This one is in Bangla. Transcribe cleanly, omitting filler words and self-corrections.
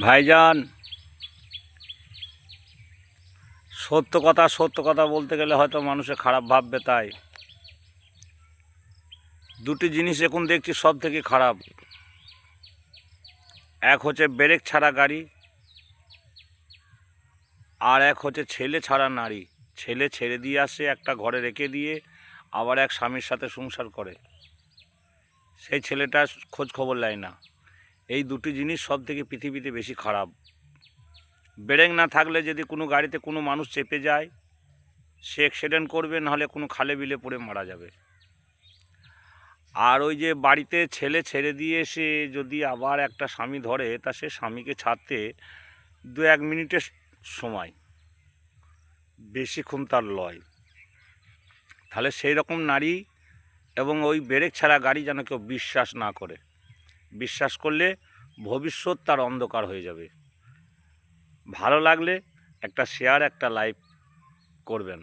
ভাইজান, সত্য কথা বলতে গেলে হয়তো মানুষে খারাপ ভাববে, তাই দুটি জিনিস এখন দেখছি সব থেকে খারাপ। এক হচ্ছে ব্রেক ছাড়া গাড়ি, আর এক হচ্ছে ছেলে ছাড়া নারী। ছেলে ছেড়ে দিয়ে আসে, একটা ঘরে রেখে দিয়ে আবার এক স্বামীর সাথে সংসার করে, সেই ছেলেটা খোঁজ খবর নেয় না। এই দুটি জিনিস সব থেকে পৃথিবীতে বেশি খারাপ। ব্রেক না থাকলে যদি কোনো গাড়িতে কোনো মানুষ চেপে যায়, সে অ্যাক্সিডেন্ট করবে, নাহলে কোনো খালে বিলে পড়ে মারা যাবে। আর ওই যে বাড়িতে ছেলে ছেড়ে দিয়ে এসে যদি আবার একটা স্বামী ধরে, তা সে স্বামীকে ছাড়তে 2-1 মিনিটের সময়, বেশিক্ষণ তার লয়। তাহলে সেই রকম নারী এবং ওই ব্রেক ছাড়া গাড়ি যেন কেউ বিশ্বাস না করে। বিশ্বাস করলে ভবিষ্যৎ তার অন্ধকার হয়ে যাবে। ভালো লাগলে একটা শেয়ার, একটা লাইক করবেন।